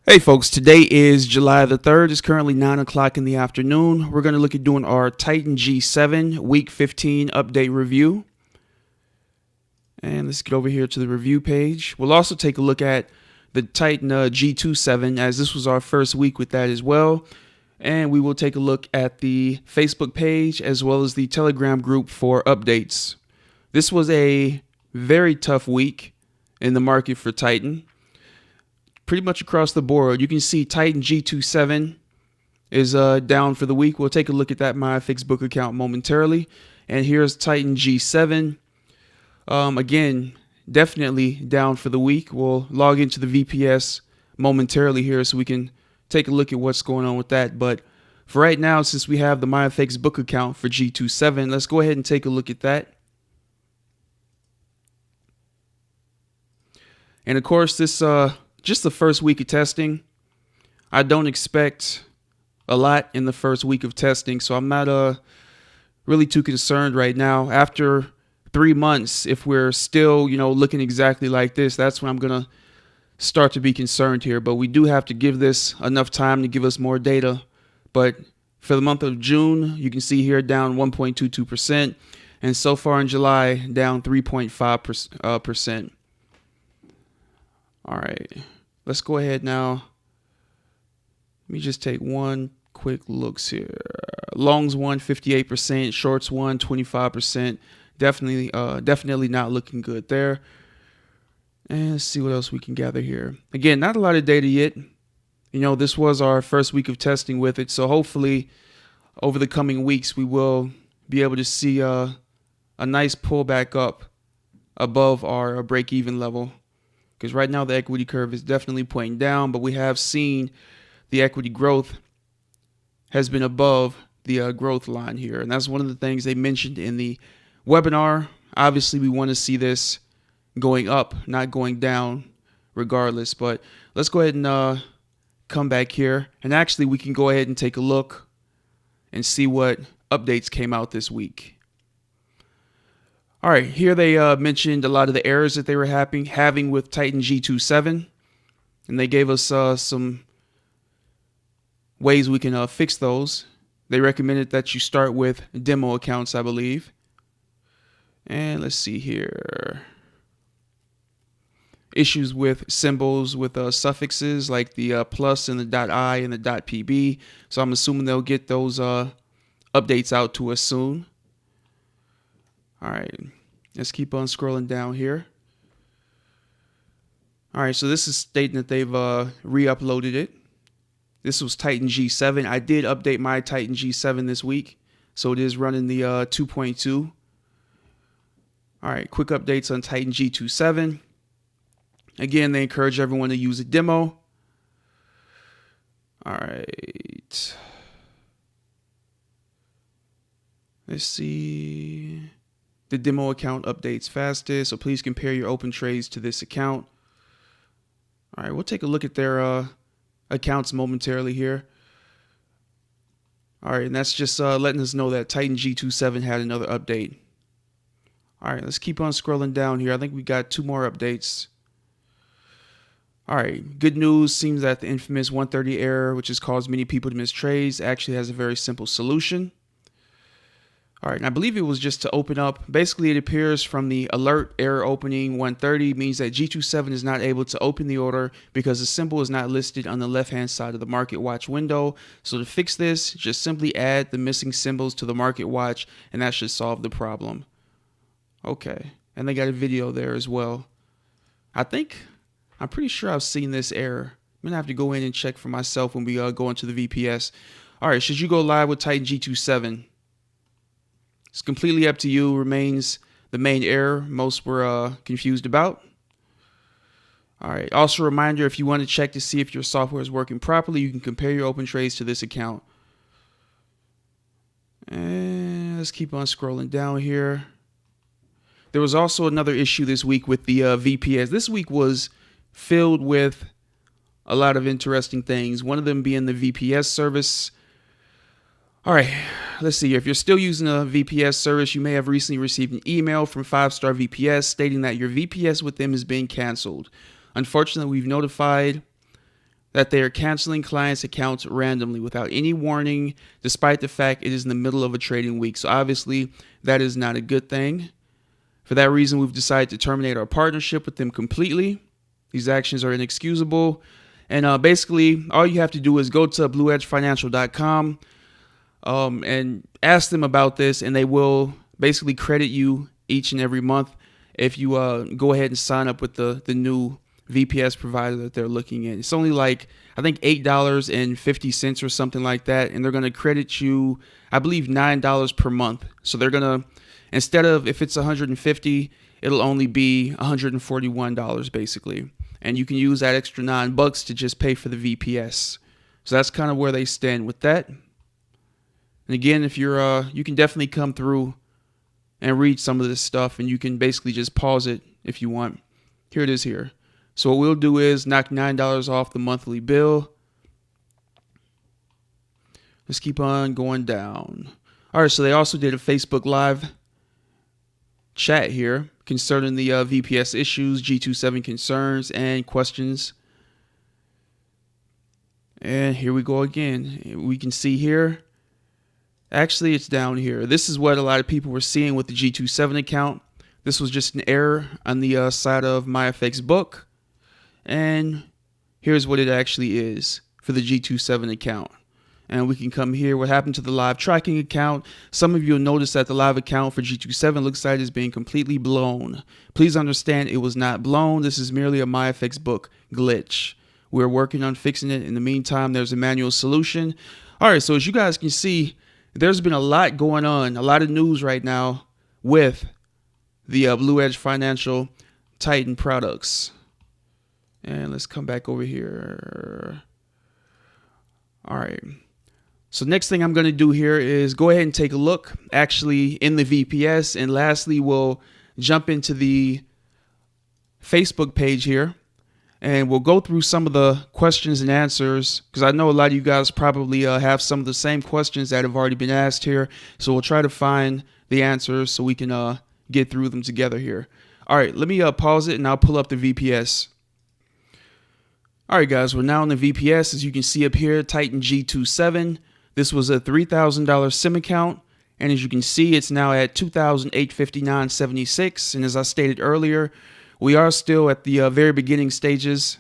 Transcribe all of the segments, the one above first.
Hey folks, today is July the 3rd. It's currently 9 o'clock in the afternoon. We're going to look at doing our Titan G7 Week 15 update review. And let's get over here to the review page. We'll also take a look at the Titan G27, as this was our first week with that as well. And we will take a look at the Facebook page as well as the Telegram group for updates. This was a very tough week in the market for Titan. Pretty much across the board. You can see Titan G27 is down for the week. We'll take a look at that my Facebook account momentarily. And here's Titan G7. Again, definitely down for the week. We'll log into the VPS momentarily here so we can take a look at what's going on with that. But for right now, since we have the my Facebook account for G27, let's go ahead and take a look at that. And of course, this just the first week of testing. I don't expect a lot in the first week of testing, so I'm not really too concerned right now. After 3 months, if we're still, looking exactly like this, that's when I'm going to start to be concerned here. But we do have to give this enough time to give us more data. But for the month of June, you can see here down 1.22%. And so far in July, down 3.5%. All right, let's go ahead now. Let me just take one quick looks here. Longs won 58%, shorts won 25%. Definitely not looking good there. And let's see what else we can gather here. Again, not a lot of data yet. This was our first week of testing with it, so hopefully over the coming weeks we will be able to see a nice pullback up above our break-even level. Because right now the equity curve is definitely pointing down, but we have seen the equity growth has been above the growth line here. And that's one of the things they mentioned in the webinar. Obviously, we want to see this going up, not going down regardless. But let's go ahead and come back here. And actually, we can go ahead and take a look and see what updates came out this week. All right, here they mentioned a lot of the errors that they were having with Titan G27, and they gave us some ways we can fix those. They recommended that you start with demo accounts, I believe. And let's see here. Issues with symbols with suffixes like the plus and the .i and the .pb. So I'm assuming they'll get those updates out to us soon. All right, let's keep on scrolling down here. All right, so this is stating that they've re-uploaded it. This was Titan G7. I did update my Titan G7 this week, so it is running the 2.2. All right, quick updates on Titan G27. Again, they encourage everyone to use a demo. All right. Let's see. The demo account updates fastest, so please compare your open trades to this account. All right, we'll take a look at their accounts momentarily here. All right, and that's just letting us know that Titan G27 had another update. All right, let's keep on scrolling down here. I think we got 2 more updates. All right, good news. Seems that the infamous 130 error, which has caused many people to miss trades, actually has a very simple solution. All right, and I believe it was just to open up. Basically, it appears from the alert error opening 130 means that G27 is not able to open the order because the symbol is not listed on the left-hand side of the market watch window. So to fix this, just simply add the missing symbols to the market watch, and that should solve the problem. Okay, and they got a video there as well. I'm pretty sure I've seen this error. I'm gonna have to go in and check for myself when we go into the VPS. All right, should you go live with Titan G27? It's completely up to you. Remains the main error most were confused about. All right. Also a reminder, if you want to check to see if your software is working properly, you can compare your open trades to this account. And let's keep on scrolling down here. There was also another issue this week with the VPS. This week was filled with a lot of interesting things. One of them being the VPS service. All right, let's see. If you're still using a VPS service, you may have recently received an email from 5-Star VPS stating that your VPS with them is being canceled. Unfortunately, we've notified that they are canceling clients' accounts randomly without any warning, despite the fact it is in the middle of a trading week. So obviously, that is not a good thing. For that reason, we've decided to terminate our partnership with them completely. These actions are inexcusable. And basically, all you have to do is go to EmpireAmbition.com and ask them about this, and they will basically credit you each and every month if you go ahead and sign up with the new VPS provider that they're looking at. It's only like, I think, $8.50 or something like that, and they're going to credit you, I believe, $9 per month. So they're going to, instead of, if it's $150, it'll only be $141 basically. And you can use that extra $9 to just pay for the VPS. So that's kind of where they stand with that. And again, if you're, you can definitely come through and read some of this stuff, and you can basically just pause it if you want. Here it is here. So what we'll do is knock $9 off the monthly bill. Let's keep on going down. All right, so they also did a Facebook Live chat here concerning the VPS issues, G27 concerns, and questions. And here we go again. We can see here. Actually, it's down here. This is what a lot of people were seeing with the G27 account. This was just an error on the side of MyFX book. And here's what it actually is for the G27 account. And we can come here. What happened to the live tracking account? Some of you will notice that the live account for G27 looks like it's being completely blown. Please understand, it was not blown. This is merely a MyFX book glitch. We're working on fixing it. In the meantime, there's a manual solution. All right, so as you guys can see, there's been a lot going on, a lot of news right now with the Blue Edge Financial Titan products. And let's come back over here. All right. So next thing I'm going to do here is go ahead and take a look actually in the VPS. And lastly, we'll jump into the Facebook page here. And we'll go through some of the questions and answers, because I know a lot of you guys probably have some of the same questions that have already been asked here. So we'll try to find the answers so we can get through them together here. All right, let me pause it and I'll pull up the VPS. All right, guys, we're now in the VPS. As you can see up here, Titan G27. This was a $3,000 SIM account. And as you can see, it's now at $2,859.76. And as I stated earlier, we are still at the very beginning stages,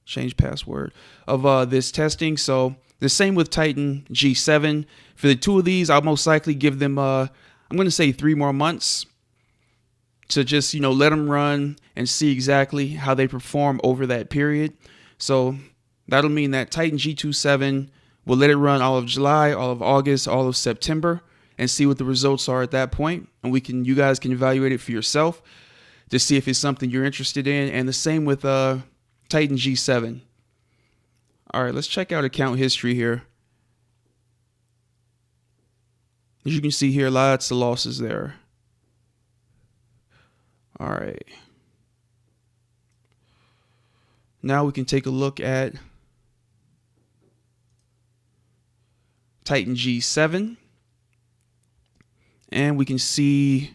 change password, of this testing. So the same with Titan G7. For the two of these, I'll most likely give them, I'm going to say 3 more months to just, let them run and see exactly how they perform over that period. So that'll mean that Titan G27 will let it run all of July, all of August, all of September, and see what the results are at that point. And you guys can evaluate it for yourself to see if it's something you're interested in. And the same with Titan G7. All right, let's check out account history here. As you can see here, lots of losses there. All right. Now we can take a look at Titan G7. And we can see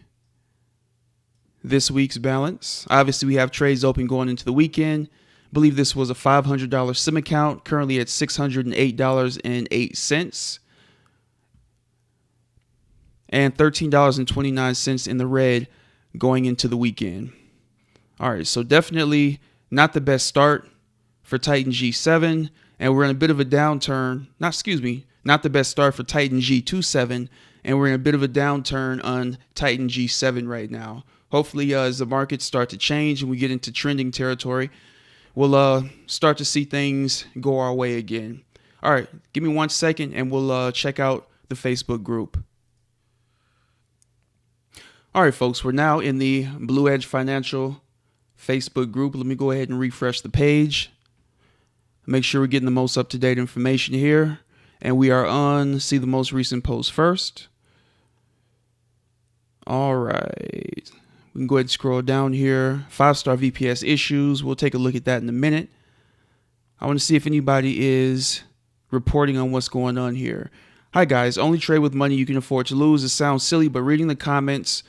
this week's balance. Obviously, we have trades open going into the weekend. I believe this was a $500 SIM account, currently at $608.08. And $13.29 in the red going into the weekend. All right, so definitely not the best start for Titan G7. And we're in a bit of a downturn. Not the best start for Titan G27. And we're in a bit of a downturn on Titan G7 right now. Hopefully, as the markets start to change and we get into trending territory, we'll start to see things go our way again. All right, give me 1 second and we'll check out the Facebook group. All right, folks, we're now in the Blue Edge Financial Facebook group. Let me go ahead and refresh the page. Make sure we're getting the most up-to-date information here. And we are on see the most recent post first. All right. We can go ahead and scroll down here. 5-star VPS issues. We'll take a look at that in a minute. I want to see if anybody is reporting on what's going on here. Hi, guys. Only trade with money you can afford to lose. It sounds silly, but reading the comments,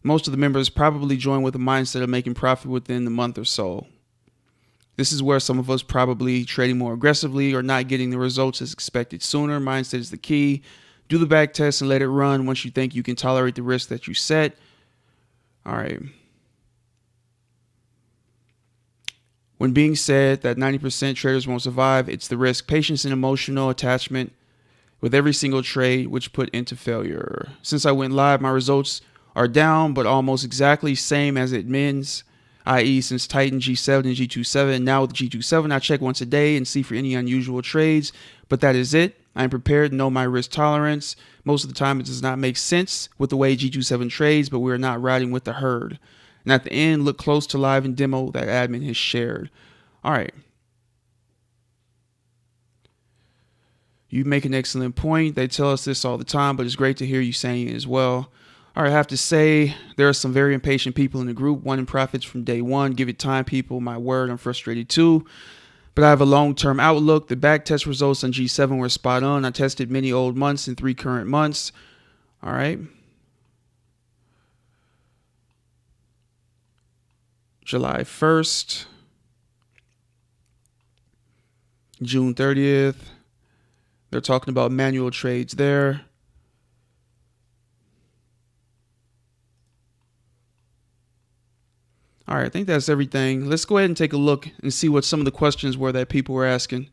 most of the members probably join with a mindset of making profit within the month or so. This is where some of us probably trading more aggressively or not getting the results as expected sooner. Mindset is the key. Do the back test and let it run once you think you can tolerate the risk that you set. All right. When being said that 90% traders won't survive, it's the risk, patience, and emotional attachment with every single trade which put into failure. Since I went live, my results are down, but almost exactly same as admins, i.e. since Titan G7 and G27. Now with the G27, I check once a day and see for any unusual trades, but that is it. I am prepared to know my risk tolerance. Most of the time, it does not make sense with the way G27 trades, but we are not riding with the herd. And at the end, look close to live and demo that admin has shared. All right. You make an excellent point. They tell us this all the time, but it's great to hear you saying it as well. All right, I have to say, there are some very impatient people in the group wanting profits from day one. Give it time, people. My word, I'm frustrated too. But I have a long-term outlook. The backtest results on G7 were spot on. I tested many old months and 3 current months. All right. July 1st. June 30th. They're talking about manual trades there. All right, I think that's everything. Let's go ahead and take a look and see what some of the questions were that people were asking.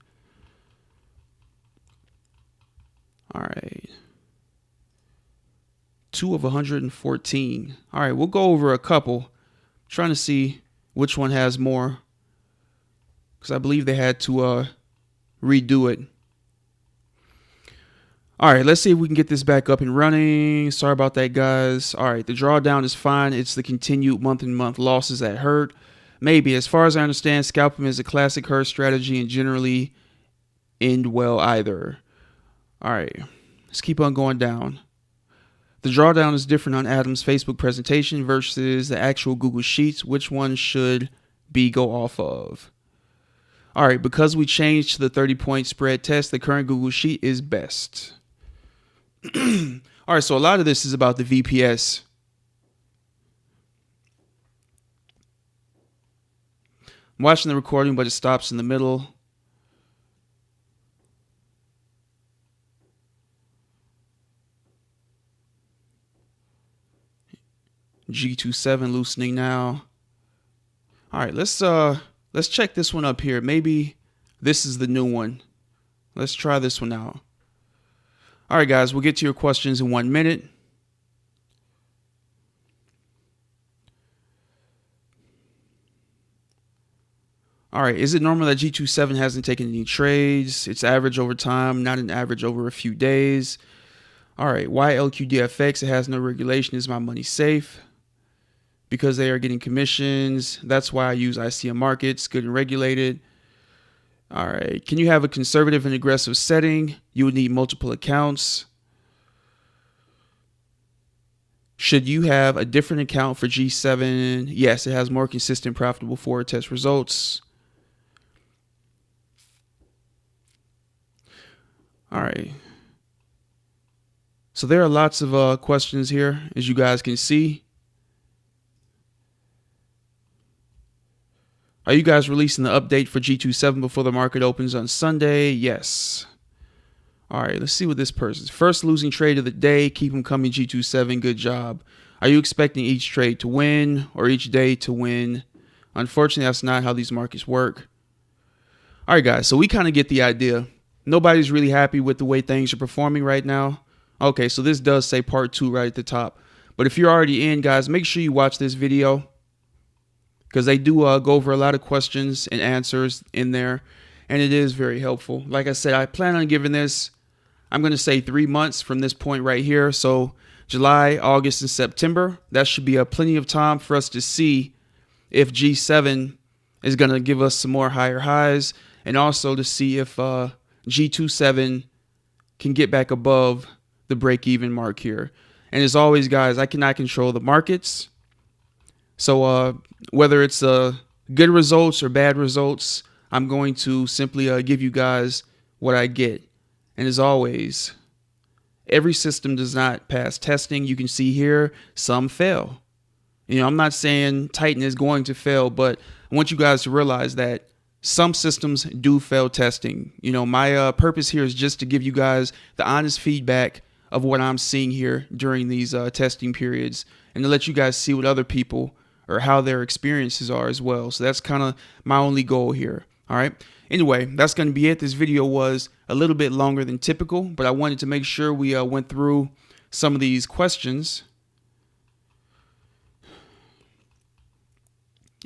All right. 2 of 114. All right, we'll go over a couple. I'm trying to see which one has more, because I believe they had to redo it. All right, let's see if we can get this back up and running. Sorry about that, guys. All right, the drawdown is fine. It's the continued month-and-month losses that hurt. Maybe. As far as I understand, scalping is a classic herd strategy and generally end well either. All right, let's keep on going down. The drawdown is different on Adam's Facebook presentation versus the actual Google Sheets. Which one should B go off of? All right, because we changed to the 30-point spread test, the current Google Sheet is best. All right, so a lot of this is about the VPS. I'm watching the recording, but it stops in the middle. G27 loosening now. All right, let's check this one up here. Maybe this is the new one. Let's try this one out. All right, guys, we'll get to your questions in 1 minute. All right, is it normal that G27 hasn't taken any trades? It's average over time, not an average over a few days. All right, why LQDFX? It has no regulation. Is my money safe? Because they are getting commissions. That's why I use ICM markets, good and regulated. All right. Can you have a conservative and aggressive setting? You would need multiple accounts. Should you have a different account for G7? Yes, it has more consistent, profitable forward test results. All right. So there are lots of questions here, as you guys can see. Are you guys releasing the update for G27 before the market opens on Sunday? Yes. All right, let's see what this person's. First losing trade of the day. Keep them coming, G27. Good job. Are you expecting each trade to win or each day to win? Unfortunately, that's not how these markets work. All right, guys, so we kind of get the idea. Nobody's really happy with the way things are performing right now. Okay, so this does say part 2 right at the top. But if you're already in, guys, make sure you watch this video, because they do go over a lot of questions and answers in there, and it is very helpful. Like I said, I plan on giving this, I'm going to say 3 months from this point right here. So July, August, and September, that should be plenty of time for us to see if G7 is going to give us some more higher highs, and also to see if G27 can get back above the break-even mark here. And as always, guys, I cannot control the markets. So whether it's good results or bad results, I'm going to simply give you guys what I get. And as always, every system does not pass testing. You can see here, some fail. You know, I'm not saying Titan is going to fail, but I want you guys to realize that some systems do fail testing. You know, my purpose here is just to give you guys the honest feedback of what I'm seeing here during these testing periods, and to let you guys see what other people or how their experiences are as well. So that's kind of my only goal here. All right. Anyway, that's going to be it. This video was a little bit longer than typical, but I wanted to make sure we went through some of these questions,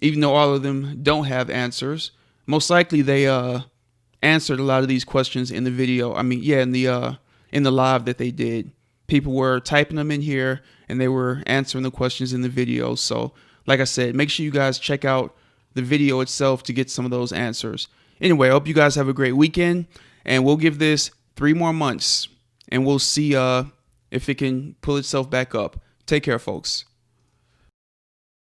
even though all of them don't have answers. Most likely they answered a lot of these questions in the video. I mean, yeah, in the live that they did. People were typing them in here and they were answering the questions in the video. So like I said, make sure you guys check out the video itself to get some of those answers. Anyway, I hope you guys have a great weekend, and we'll give this 3 more months and we'll see if it can pull itself back up. Take care, folks.